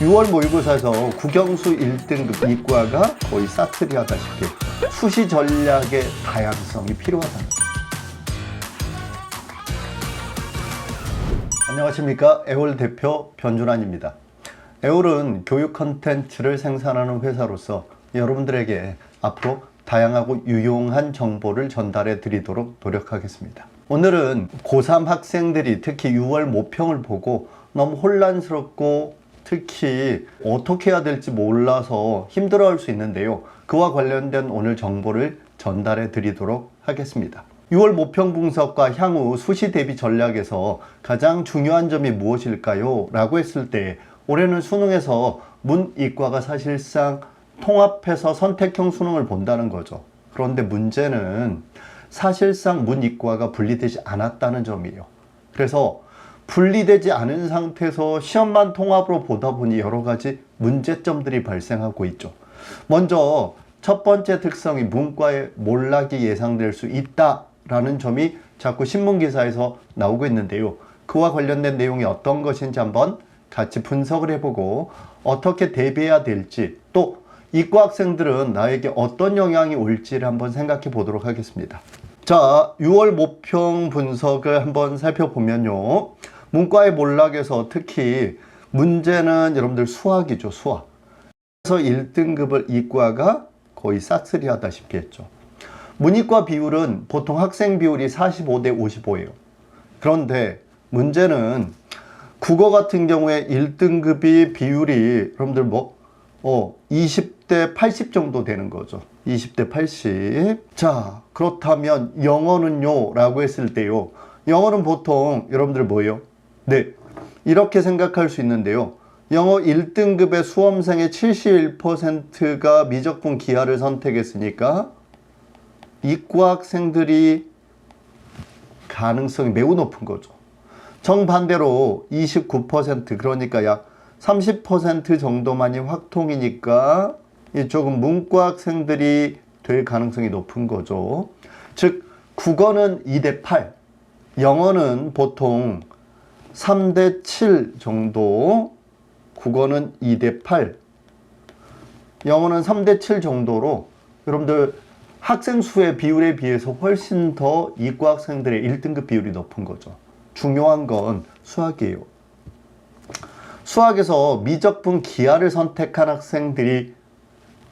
6월 모의고사에서 국영수 1등급 이과가 거의 사투리하다시피 수시 전략의 다양성이 필요하다는 거죠. 안녕하십니까. 에올 대표 변준환입니다. 에올은 교육 콘텐츠를 생산하는 회사로서 여러분들에게 앞으로 다양하고 유용한 정보를 전달해 드리도록 노력하겠습니다. 오늘은 고3 학생들이 특히 6월 모평을 보고 너무 혼란스럽고 특히 어떻게 해야 될지 몰라서 힘들어할 수 있는데요. 그와 관련된 오늘 정보를 전달해 드리도록 하겠습니다. 6월 모평 분석과 향후 수시 대비 전략에서 가장 중요한 점이 무엇일까요? 라고 했을 때 올해는 수능에서 문이과가 사실상 통합해서 선택형 수능을 본다는 거죠. 그런데 문제는 사실상 문이과가 분리되지 않았다는 점이에요. 그래서 분리되지 않은 상태에서 시험만 통합으로 보다 보니 여러 가지 문제점들이 발생하고 있죠. 먼저 첫 번째 특성이 문과의 몰락이 예상될 수 있다라는 점이 자꾸 신문기사에서 나오고 있는데요. 그와 관련된 내용이 어떤 것인지 한번 같이 분석을 해보고 어떻게 대비해야 될지, 또 이과 학생들은 나에게 어떤 영향이 올지를 한번 생각해 보도록 하겠습니다. 자, 6월 모평 분석을 한번 살펴보면요. 문과의 몰락에서 특히 문제는 여러분들 수학이죠. 수학. 그래서 1등급을 이과가 거의 싹쓸이하다시피 했죠. 문이과 비율은 보통 학생 비율이 45대 55예요. 그런데 문제는 국어 같은 경우에 1등급이 비율이 여러분들 20대 80 정도 되는 거죠. 20대 80. 자, 그렇다면 영어는요? 라고 했을 때요. 영어는 보통 여러분들 뭐예요? 네, 이렇게 생각할 수 있는데요. 영어 1등급의 수험생의 71%가 미적분 기하를 선택했으니까 이과 학생들이 가능성이 매우 높은 거죠. 정반대로 29%, 그러니까 약 30% 정도만이 확통이니까 이쪽은 문과 학생들이 될 가능성이 높은 거죠. 즉 국어는 2대 8, 영어는 보통 3대 7 정도, 국어는 2대 8, 영어는 3대 7 정도로 여러분들 학생 수의 비율에 비해서 훨씬 더 이과 학생들의 1등급 비율이 높은 거죠. 중요한 건 수학이에요. 수학에서 미적분 기하를 선택한 학생들이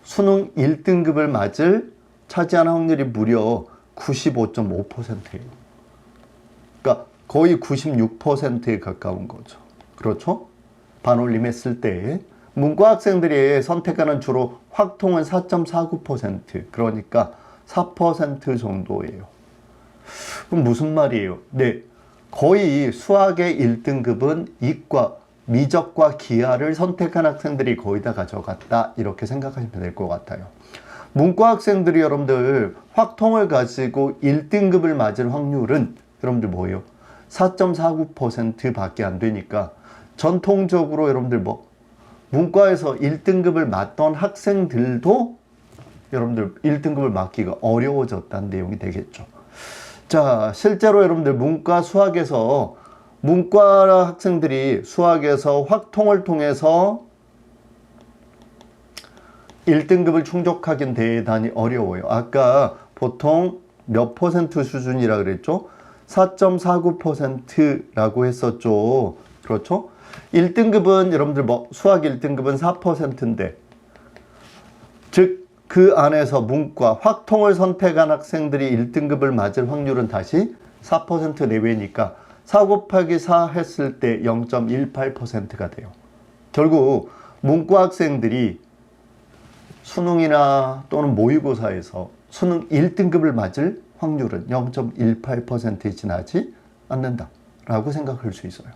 수능 1등급을 맞을 차지하는 확률이 무려 95.5%예요. 그러니까 거의 96%에 가까운 거죠. 그렇죠? 반올림했을 때 문과 학생들이 선택하는 주로 확통은 4.49%, 그러니까 4% 정도예요. 그럼 무슨 말이에요? 네, 거의 수학의 1등급은 이과, 미적과 기하를 선택한 학생들이 거의 다 가져갔다, 이렇게 생각하시면 될 것 같아요. 문과 학생들이 여러분들 확통을 가지고 1등급을 맞을 확률은 여러분들 뭐예요? 4.49% 밖에 안 되니까 전통적으로 여러분들 문과에서 1등급을 맞던 학생들도 여러분들 1등급을 맞기가 어려워졌다는 내용이 되겠죠. 자, 실제로 여러분들 문과 수학에서 문과 학생들이 수학에서 확통을 통해서 1등급을 충족하긴 대단히 어려워요. 아까 보통 몇 퍼센트 수준이라 그랬죠? 4.49%라고 했었죠. 그렇죠? 1등급은 여러분들 수학 1등급은 4%인데, 즉 그 안에서 문과 확통을 선택한 학생들이 1등급을 맞을 확률은 다시 4% 내외니까 4 곱하기 4 했을 때 0.18%가 돼요. 결국 문과 학생들이 수능이나 또는 모의고사에서 수능 1등급을 맞을 확률은 0.18%에 지나지 않는다라고 생각할 수 있어요.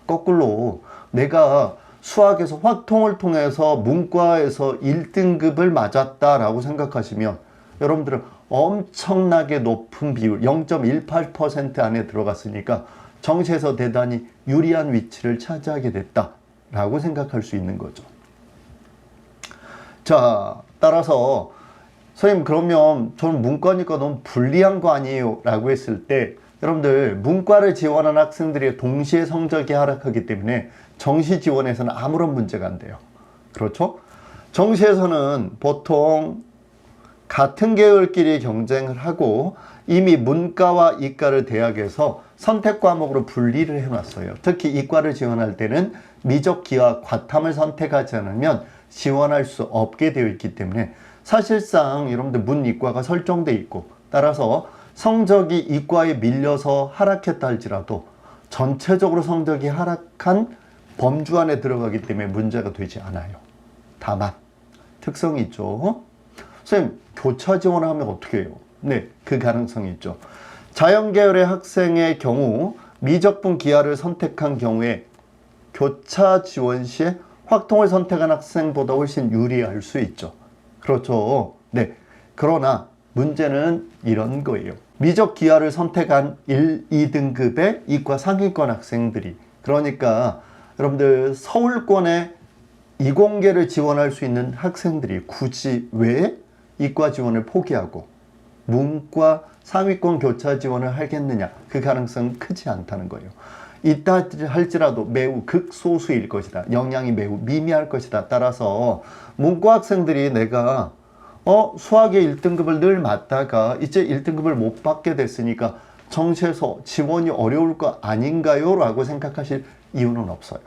거꾸로 내가 수학에서 확통을 통해서 문과에서 1등급을 맞았다라고 생각하시면 여러분들은 엄청나게 높은 비율, 0.18% 안에 들어갔으니까 정시에서 대단히 유리한 위치를 차지하게 됐다라고 생각할 수 있는 거죠. 자, 따라서 선생님 그러면 저는 문과니까 너무 불리한 거 아니에요? 라고 했을 때 여러분들 문과를 지원한 학생들이 동시에 성적이 하락하기 때문에 정시 지원에서는 아무런 문제가 안 돼요. 그렇죠? 정시에서는 보통 같은 계열끼리 경쟁을 하고 이미 문과와 이과를 대학에서 선택 과목으로 분리를 해놨어요. 특히 이과를 지원할 때는 미적기와 과탐을 선택하지 않으면 지원할 수 없게 되어 있기 때문에 사실상 여러분들 문이과가 설정돼 있고, 따라서 성적이 이과에 밀려서 하락했다 할지라도 전체적으로 성적이 하락한 범주 안에 들어가기 때문에 문제가 되지 않아요. 다만 특성이 있죠. 선생님, 교차 지원을 하면 어떻게 해요? 네, 그 가능성이 있죠. 자연계열의 학생의 경우 미적분 기하를 선택한 경우에 교차 지원 시에 확통을 선택한 학생보다 훨씬 유리할 수 있죠. 그렇죠. 네. 그러나 문제는 이런 거예요. 미적 기하를 선택한 1, 2등급의 이과 상위권 학생들이, 그러니까 여러분들 서울권에 이공계를 지원할 수 있는 학생들이 굳이 왜 이과 지원을 포기하고 문과 상위권 교차 지원을 하겠느냐, 그 가능성은 크지 않다는 거예요. 있다 할지라도 매우 극소수일 것이다. 영향이 매우 미미할 것이다. 따라서 문과 학생들이 내가 수학의 1등급을 늘 맞다가 이제 1등급을 못 받게 됐으니까 정시에서 지원이 어려울 거 아닌가요? 라고 생각하실 이유는 없어요.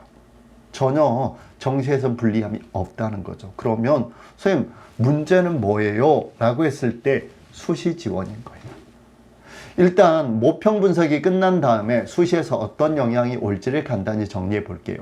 전혀 정시에서 불리함이 없다는 거죠. 그러면 선생님, 문제는 뭐예요? 라고 했을 때 수시 지원인 거예요. 일단 모평 분석이 끝난 다음에 수시에서 어떤 영향이 올지를 간단히 정리해 볼게요.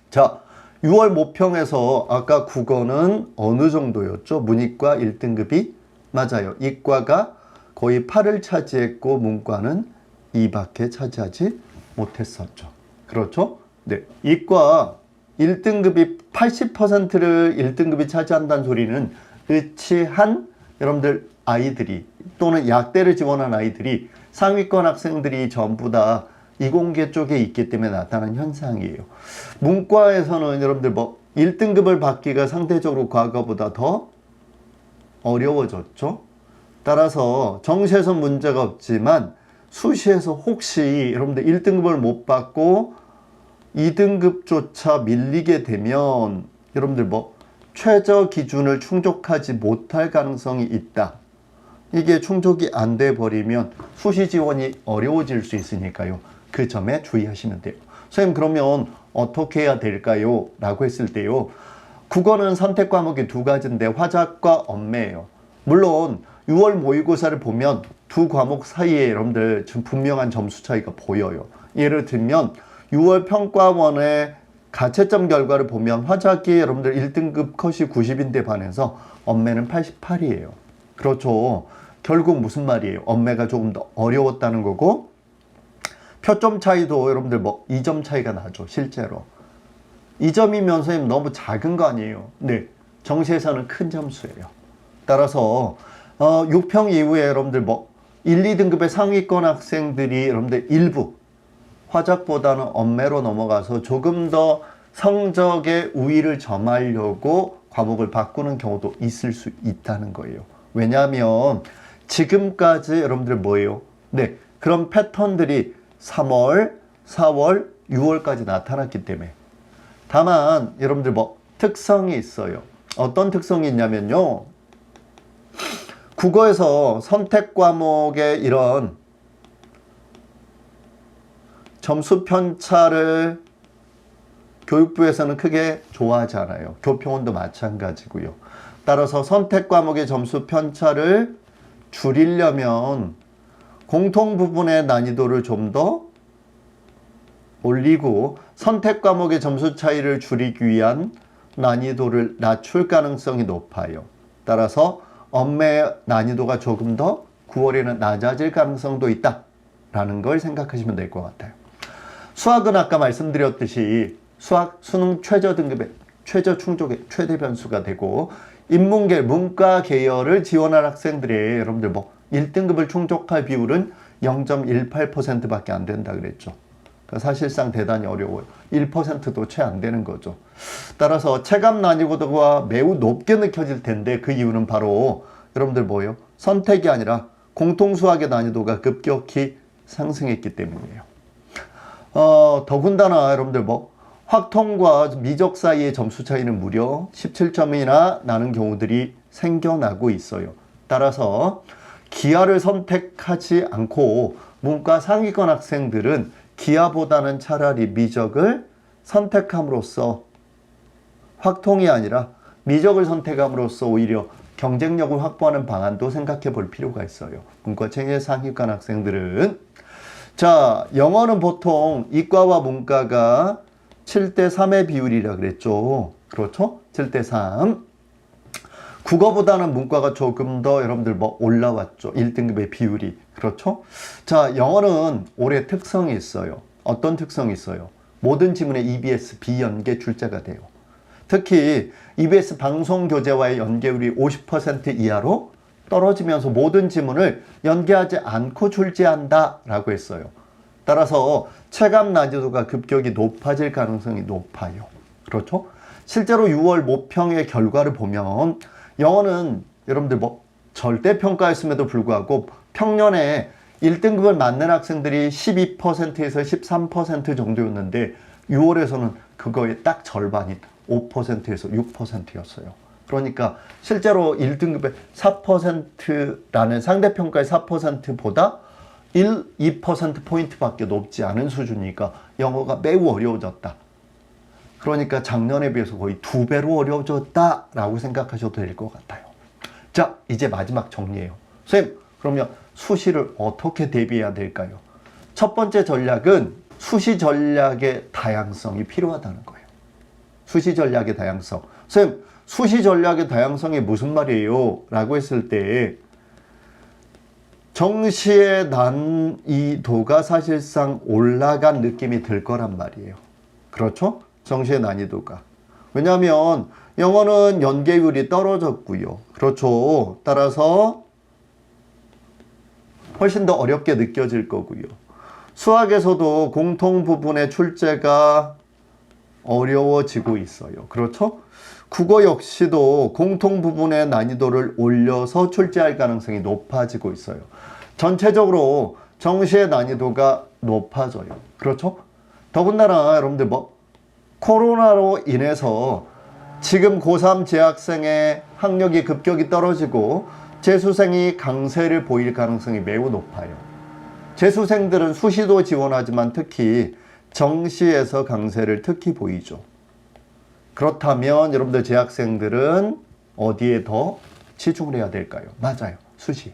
자, 6월 모평에서 아까 국어는 어느 정도였죠? 문이과 1등급이? 맞아요. 이과가 거의 8을 차지했고 문과는 2밖에 차지하지 못했었죠. 그렇죠? 네. 이과 1등급이 80%를 1등급이 차지한다는 소리는 의치한 여러분들 아이들이 또는 약대를 지원한 아이들이 상위권 학생들이 전부 다 이공계 쪽에 있기 때문에 나타난 현상이에요. 문과에서는 여러분들 1등급을 받기가 상대적으로 과거보다 더 어려워졌죠. 따라서 정시에서 문제가 없지만 수시에서 혹시 여러분들 1등급을 못 받고 2등급조차 밀리게 되면 여러분들 최저 기준을 충족하지 못할 가능성이 있다. 이게 충족이 안 돼 버리면 수시 지원이 어려워질 수 있으니까요. 그 점에 주의하시면 돼요. 선생님, 그러면 어떻게 해야 될까요? 라고 했을 때요. 국어는 선택 과목이 두 가지인데 화작과 언매예요. 물론 6월 모의고사를 보면 두 과목 사이에 여러분들 좀 분명한 점수 차이가 보여요. 예를 들면 6월 평가원의 가채점 결과를 보면 화작이 여러분들 1등급 컷이 90인데 반해서 언매는 88이에요. 그렇죠. 결국 무슨 말이에요? 언매가 조금 더 어려웠다는 거고, 표점 차이도 여러분들 2점 차이가 나죠. 실제로 2점이면 선생님 너무 작은 거 아니에요? 네, 정시에서는 큰 점수예요. 따라서 6평 이후에 여러분들 1, 2등급의 상위권 학생들이 여러분들 일부 화작보다는 언매로 넘어가서 조금 더 성적의 우위를 점하려고 과목을 바꾸는 경우도 있을 수 있다는 거예요. 왜냐하면 지금까지 여러분들 뭐예요? 네, 그런 패턴들이 3월, 4월, 6월까지 나타났기 때문에. 다만 여러분들 특성이 있어요. 어떤 특성이 있냐면요. 국어에서 선택 과목의 이런 점수 편차를 교육부에서는 크게 좋아하지 않아요. 교평원도 마찬가지고요. 따라서 선택 과목의 점수 편차를 줄이려면 공통 부분의 난이도를 좀 더 올리고 선택 과목의 점수 차이를 줄이기 위한 난이도를 낮출 가능성이 높아요. 따라서 언매 난이도가 조금 더 9월에는 낮아질 가능성도 있다라는 걸 생각하시면 될 것 같아요. 수학은 아까 말씀드렸듯이 수학 수능 최저 등급의 최저 충족의 최대 변수가 되고, 인문계 문과 계열을 지원할 학생들의 여러분들 1등급을 충족할 비율은 0.18%밖에 안 된다 그랬죠. 그러니까 사실상 대단히 어려워요. 1%도 채 안 되는 거죠. 따라서 체감 난이도가 매우 높게 느껴질 텐데 그 이유는 바로 여러분들 뭐예요? 선택이 아니라 공통수학의 난이도가 급격히 상승했기 때문이에요. 더군다나 여러분들 확통과 미적 사이의 점수 차이는 무려 17점이나 나는 경우들이 생겨나고 있어요. 따라서 기하를 선택하지 않고 문과 상위권 학생들은 기하보다는 차라리 미적을 선택함으로써 확통이 아니라 미적을 선택함으로써 오히려 경쟁력을 확보하는 방안도 생각해 볼 필요가 있어요. 문과 최애 상위권 학생들은. 자, 영어는 보통 이과와 문과가 7대3의 비율이라 그랬죠. 그렇죠? 7대3. 국어보다는 문과가 조금 더 여러분들 뭐 올라왔죠. 1등급의 비율이. 그렇죠? 자, 영어는 올해 특성이 있어요. 어떤 특성이 있어요? 모든 지문에 EBS 비연계 출제가 돼요. 특히 EBS 방송 교재와의 연계율이 50% 이하로 떨어지면서 모든 지문을 연계하지 않고 출제한다 라고 했어요. 따라서 체감 난이도가 급격히 높아질 가능성이 높아요. 그렇죠? 실제로 6월 모평의 결과를 보면 영어는 여러분들 뭐 절대평가였음에도 불구하고 평년에 1등급을 맞는 학생들이 12%에서 13% 정도였는데 6월에서는 그거의 딱 절반인 5%에서 6%였어요. 그러니까 실제로 1등급의 4%라는 상대평가의 4%보다 2%포인트밖에 높지 않은 수준이니까 영어가 매우 어려워졌다. 그러니까 작년에 비해서 거의 2배로 어려워졌다라고 생각하셔도 될 것 같아요. 자, 이제 마지막 정리예요. 선생님, 그러면 수시를 어떻게 대비해야 될까요? 첫 번째 전략은 수시 전략의 다양성이 필요하다는 거예요. 수시 전략의 다양성. 선생님, 수시 전략의 다양성이 무슨 말이에요? 라고 했을 때 정시의 난이도가 사실상 올라간 느낌이 들 거란 말이에요. 그렇죠? 정시의 난이도가. 왜냐하면 영어는 연계율이 떨어졌고요. 그렇죠? 따라서 훨씬 더 어렵게 느껴질 거고요. 수학에서도 공통 부분의 출제가 어려워지고 있어요. 그렇죠? 국어 역시도 공통 부분의 난이도를 올려서 출제할 가능성이 높아지고 있어요. 전체적으로 정시의 난이도가 높아져요. 그렇죠? 더군다나 여러분들 뭐 코로나로 인해서 지금 고3 재학생의 학력이 급격히 떨어지고 재수생이 강세를 보일 가능성이 매우 높아요. 재수생들은 수시도 지원하지만 특히 정시에서 강세를 특히 보이죠. 그렇다면 여러분들 재학생들은 어디에 더 치중을 해야 될까요? 맞아요. 수시.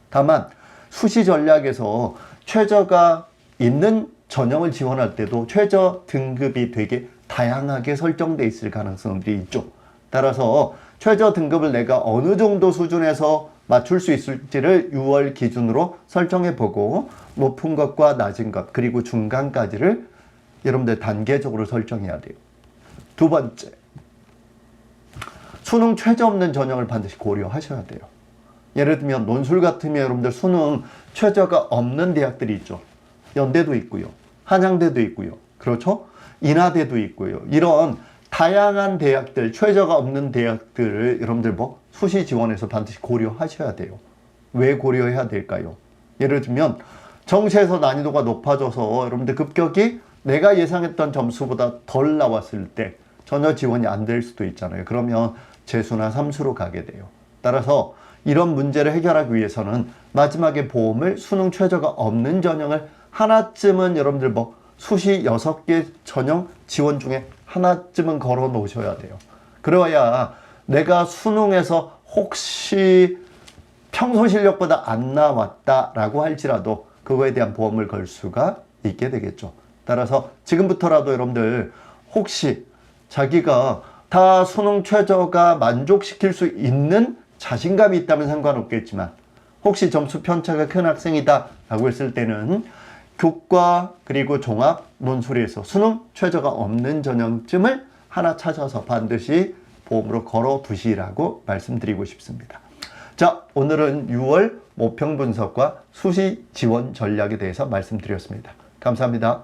다만 수시 전략에서 최저가 있는 전형을 지원할 때도 최저 등급이 되게 다양하게 설정돼 있을 가능성들이 있죠. 따라서 최저 등급을 내가 어느 정도 수준에서 맞출 수 있을지를 6월 기준으로 설정해 보고 높은 것과 낮은 것 그리고 중간까지를 여러분들 단계적으로 설정해야 돼요. 두 번째, 수능 최저 없는 전형을 반드시 고려하셔야 돼요. 예를 들면 논술 같으면 여러분들 수능 최저가 없는 대학들이 있죠. 연대도 있고요. 한양대도 있고요. 그렇죠? 인하대도 있고요. 이런 다양한 대학들, 최저가 없는 대학들을 여러분들 뭐 수시 지원에서 반드시 고려하셔야 돼요. 왜 고려해야 될까요? 예를 들면 정시에서 난이도가 높아져서 여러분들 급격히 내가 예상했던 점수보다 덜 나왔을 때 전혀 지원이 안 될 수도 있잖아요. 그러면 재수나 삼수로 가게 돼요. 따라서 이런 문제를 해결하기 위해서는 마지막에 보험을 수능 최저가 없는 전형을 하나쯤은 여러분들 뭐 수시 6개 전형 지원 중에 하나쯤은 걸어 놓으셔야 돼요. 그래야 내가 수능에서 혹시 평소 실력보다 안 나왔다라고 할지라도 그거에 대한 보험을 걸 수가 있게 되겠죠. 따라서 지금부터라도 여러분들 혹시 자기가 다 수능 최저가 만족시킬 수 있는 자신감이 있다면 상관없겠지만 혹시 점수 편차가 큰 학생이다 라고 했을 때는 교과 그리고 종합 논술에서 수능 최저가 없는 전형쯤을 하나 찾아서 반드시 보험으로 걸어 두시라고 말씀드리고 싶습니다. 자, 오늘은 6월 모평 분석과 수시 지원 전략에 대해서 말씀드렸습니다. 감사합니다.